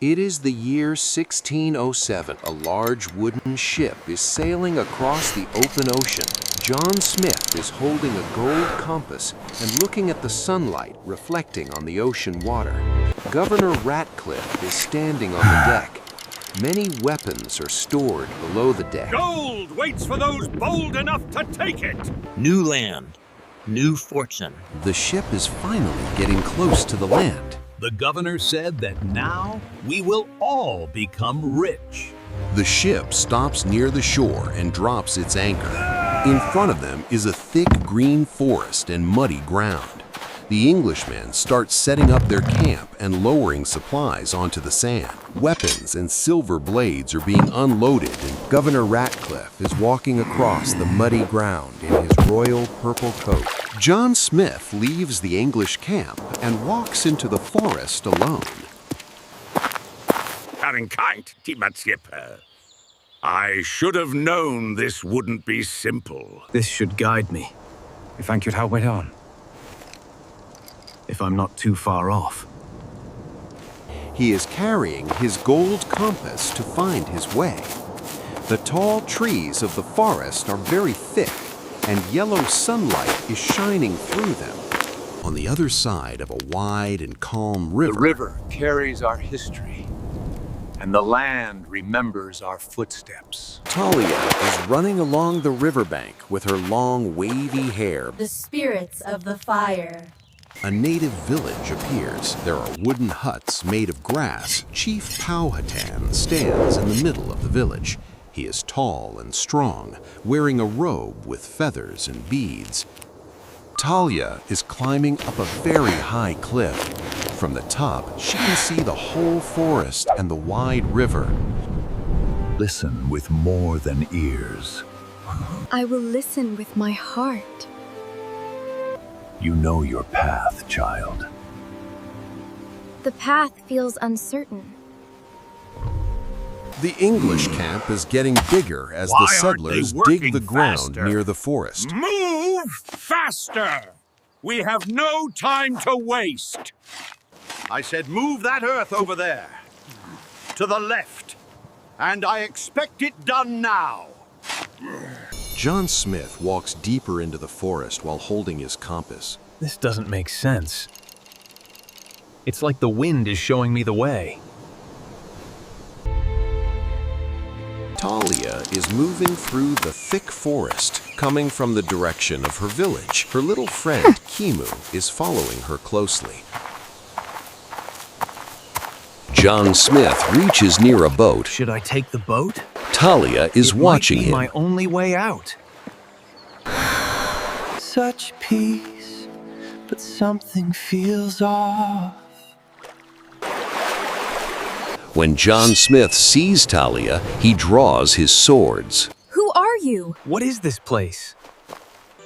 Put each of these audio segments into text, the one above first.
It is the year 1607. A large wooden ship is sailing across the open ocean. John Smith is holding a gold compass and looking at the sunlight reflecting on the ocean water. Governor Ratcliffe is standing on the deck. Many weapons are stored below the deck. Gold waits for those bold enough to take it! New land, new fortune. The ship is finally getting close to the land. The governor said that now we will all become rich. The ship stops near the shore and drops its anchor. In front of them is a thick green forest and muddy ground. The Englishmen start setting up their camp and lowering supplies onto the sand. Weapons and silver blades are being unloaded, and Governor Ratcliffe is walking across the muddy ground in his royal purple coat. John Smith leaves the English camp and walks into the forest alone. I should have known this wouldn't be simple. This should guide me, if I could help it on. If I'm not too far off. He is carrying his gold compass to find his way. The tall trees of the forest are very thick, and yellow sunlight is shining through them. On the other side of a wide and calm river, the river carries our history, and the land remembers our footsteps. Talia is running along the riverbank with her long, wavy hair. The spirits of the fire. A native village appears. There are wooden huts made of grass. Chief Powhatan stands in the middle of the village. He is tall and strong, wearing a robe with feathers and beads. Talia is climbing up a very high cliff. From the top, she can see the whole forest and the wide river. Listen with more than ears. I will listen with my heart. You know your path, child. The path feels uncertain. The English camp is getting bigger as the settlers dig the ground near the forest. Move faster! We have no time to waste. I said move that earth over there. To the left. And I expect it done now. John Smith walks deeper into the forest while holding his compass. This doesn't make sense. It's like the wind is showing me the way. Talia is moving through the thick forest, coming from the direction of her village. Her little friend, Kocoum, is following her closely. John Smith reaches near a boat. Should I take the boat? Talia is watching him. My only way out. Such peace, but something feels off. When John Smith sees Talia, he draws his swords. Who are you? What is this place?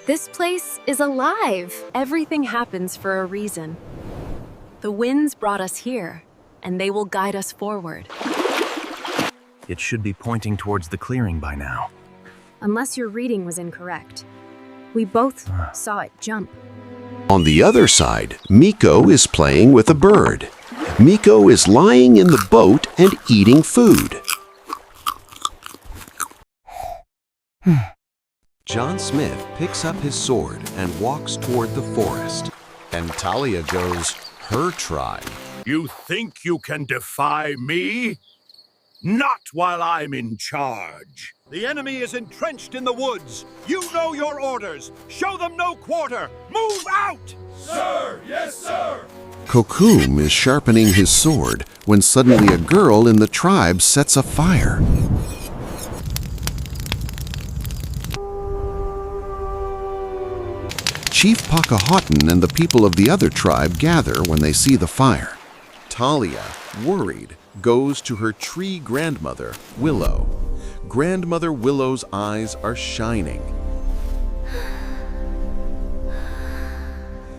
This place is alive. Everything happens for a reason. The winds brought us here, and they will guide us forward. It should be pointing towards the clearing by now. Unless your reading was incorrect. We both saw it jump. On the other side, Miko is playing with a bird. Miko is lying in the boat and eating food. John Smith picks up his sword and walks toward the forest. And Talia goes, her tribe. You think you can defy me? Not while I'm in charge. The enemy is entrenched in the woods. You know your orders. Show them no quarter. Move out! Sir! Yes, sir! Kocoum is sharpening his sword when suddenly a girl in the tribe sets a fire. Chief Pocahontas and the people of the other tribe gather when they see the fire. Talia, worried, goes to her tree grandmother, Willow. Grandmother Willow's eyes are shining.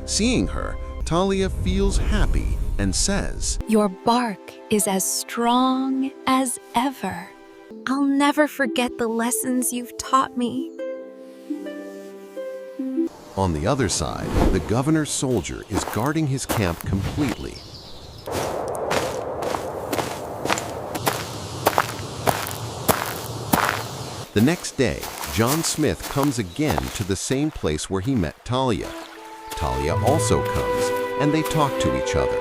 Seeing her, Talia feels happy and says, Your bark is as strong as ever. I'll never forget the lessons you've taught me. On the other side, the governor's soldier is guarding his camp completely. The next day, John Smith comes again to the same place where he met Talia. Talia also comes, and they talk to each other.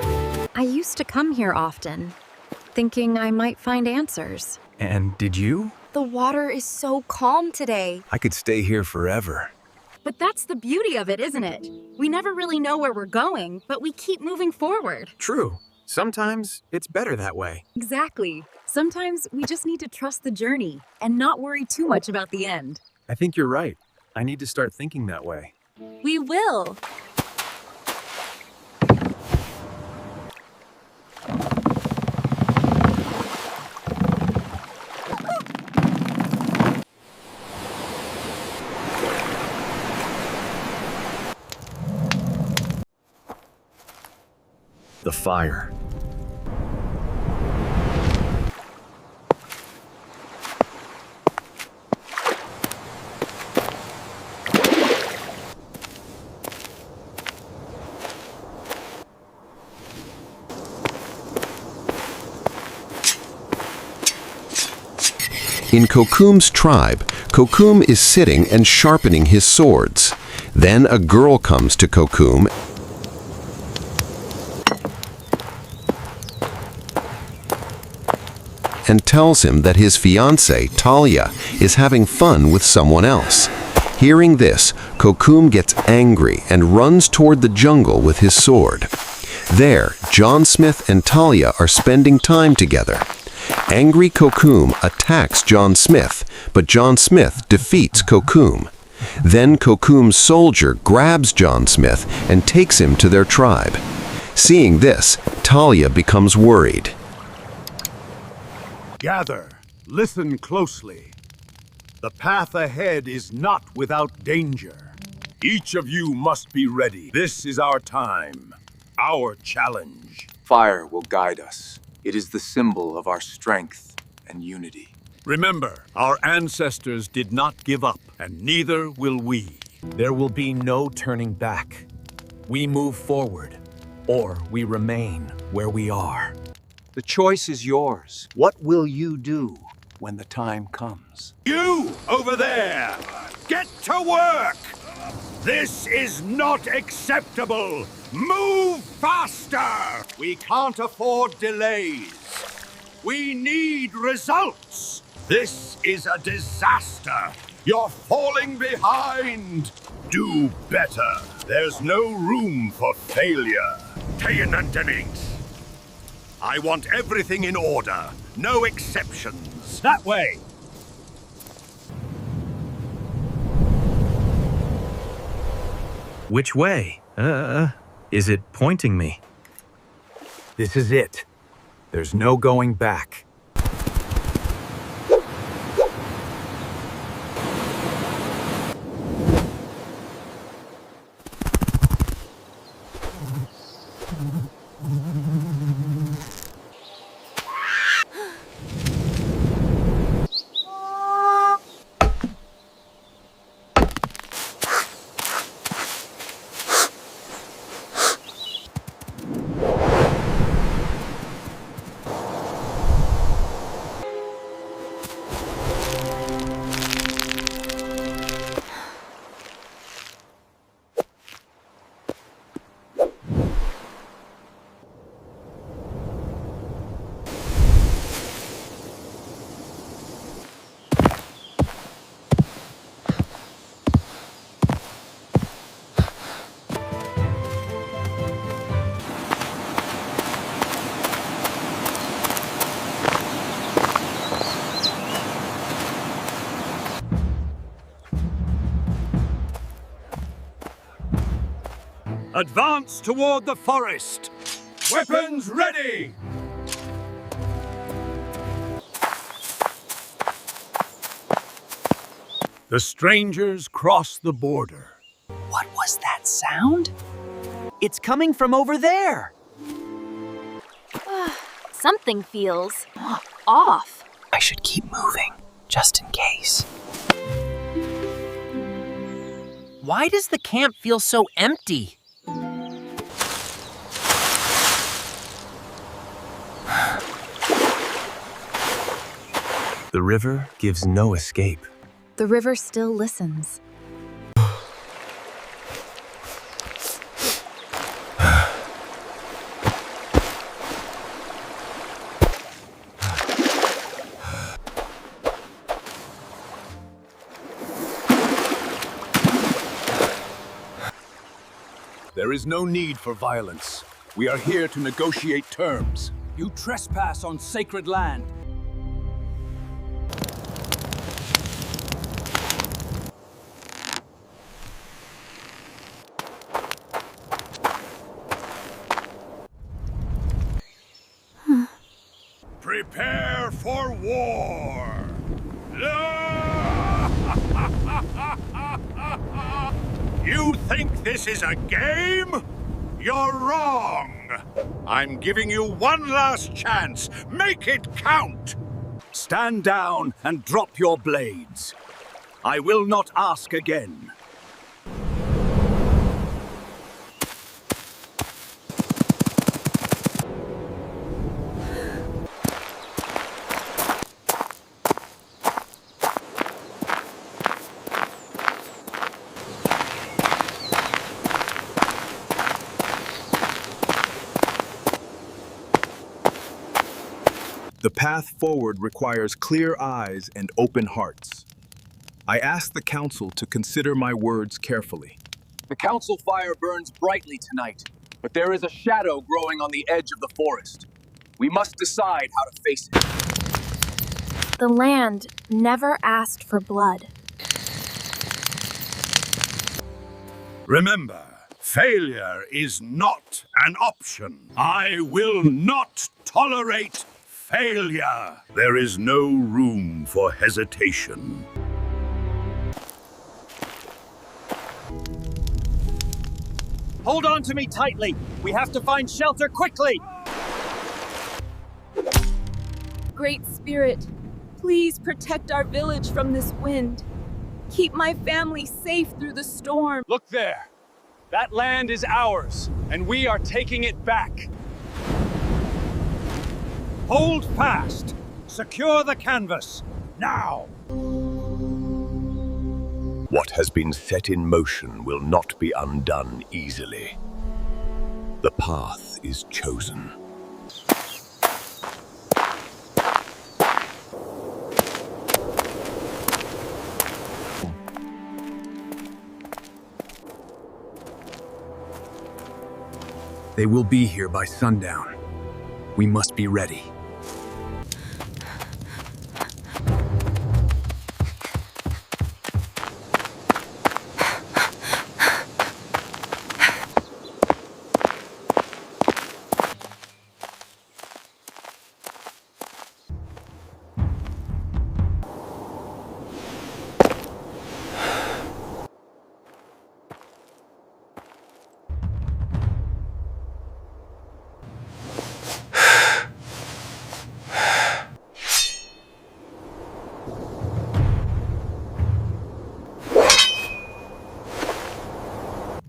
I used to come here often, thinking I might find answers. And did you? The water is so calm today. I could stay here forever. But that's the beauty of it, isn't it? We never really know where we're going, but we keep moving forward. True. Sometimes it's better that way. Exactly. Sometimes we just need to trust the journey and not worry too much about the end. I think you're right. I need to start thinking that way. We will. The fire. In Kocoum's tribe, Kocoum is sitting and sharpening his swords. Then a girl comes to Kocoum and tells him that his fiancée, Talia, is having fun with someone else. Hearing this, Kocoum gets angry and runs toward the jungle with his sword. There, John Smith and Talia are spending time together. Angry Kocoum attacks John Smith, but John Smith defeats Kocoum. Then Kocoum's soldier grabs John Smith and takes him to their tribe. Seeing this, Talia becomes worried. Gather, listen closely. The path ahead is not without danger. Each of you must be ready. This is our time, our challenge. Fire will guide us. It is the symbol of our strength and unity. Remember, our ancestors did not give up, and neither will we. There will be no turning back. We move forward, or we remain where we are. The choice is yours. What will you do when the time comes? You over there, get to work! This is not acceptable! Move faster! We can't afford delays. We need results. This is a disaster. You're falling behind. Do better. There's no room for failure. I want everything in order. No exceptions. That way. Which way? Is it pointing me? This is it. There's no going back. Advance toward the forest. Weapons ready! The strangers cross the border. What was that sound? It's coming from over there. Something feels off. I should keep moving, just in case. Why does the camp feel so empty? The river gives no escape. The river still listens. There is no need for violence. We are here to negotiate terms. You trespass on sacred land. Prepare for war! You think this is a game? You're wrong! I'm giving you one last chance. Make it count! Stand down and drop your blades. I will not ask again. The path forward requires clear eyes and open hearts. I ask the council to consider my words carefully. The council fire burns brightly tonight, but there is a shadow growing on the edge of the forest. We must decide how to face it. The land never asked for blood. Remember, failure is not an option. I will not tolerate failure. There is no room for hesitation. Hold on to me tightly. We have to find shelter quickly. Great Spirit, please protect our village from this wind. Keep my family safe through the storm. Look there. That land is ours, and we are taking it back. Hold fast. Secure the canvas. Now. What has been set in motion will not be undone easily. The path is chosen. They will be here by sundown. We must be ready.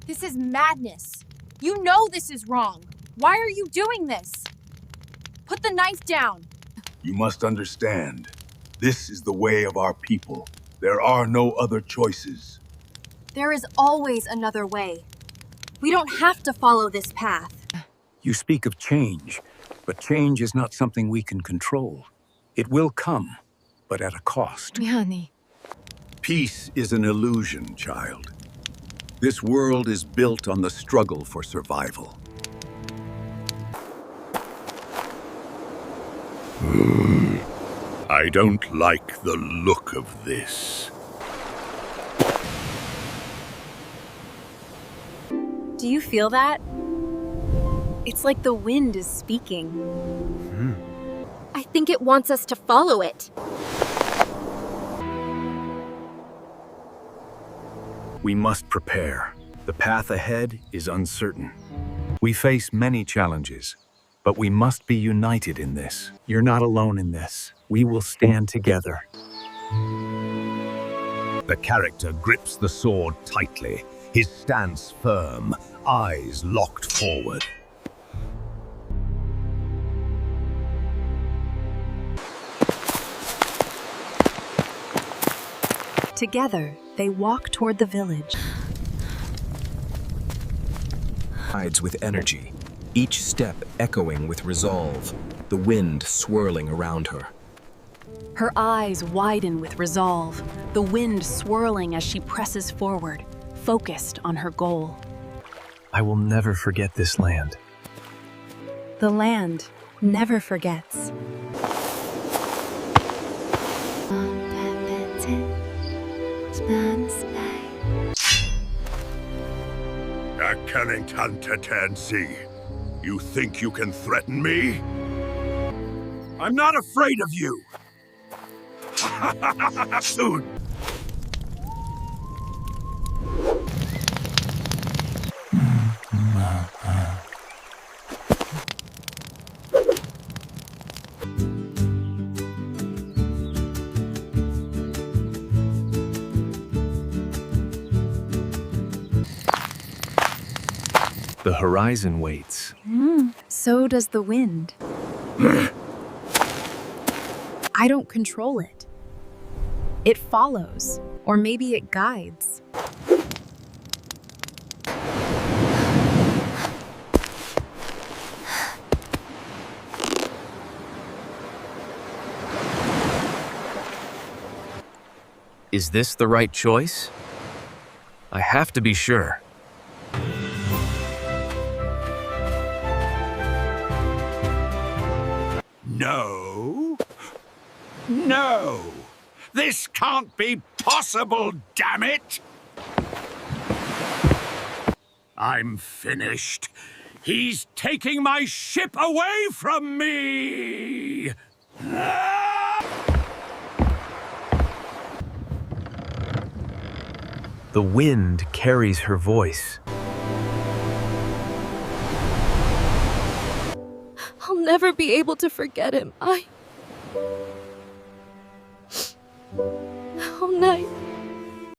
This is madness. You know this is wrong. Why are you doing this? Put the knife down. You must understand, this is the way of our people. There are no other choices. There is always another way. We don't have to follow this path. You speak of change, but change is not something we can control. It will come, but at a cost. Honey. Peace is an illusion, child. This world is built on the struggle for survival. I don't like the look of this. Do you feel that? It's like the wind is speaking. I think it wants us to follow it. We must prepare. The path ahead is uncertain. We face many challenges, but we must be united in this. You're not alone in this. We will stand together. The character grips the sword tightly, his stance firm, eyes locked forward. Together, they walk toward the village. Rides with energy, each step echoing with resolve, the wind swirling around her. Her eyes widen with resolve, the wind swirling as she presses forward, focused on her goal. I will never forget this land. The land never forgets. You think you can threaten me? I'm not afraid of you! Soon! The horizon waits. So does the wind. I don't control it. It follows, or maybe it guides. Is this the right choice? I have to be sure. No. No! This can't be possible, damn it! I'm finished. He's taking my ship away from me! The wind carries her voice. I'll never be able to forget him. All night.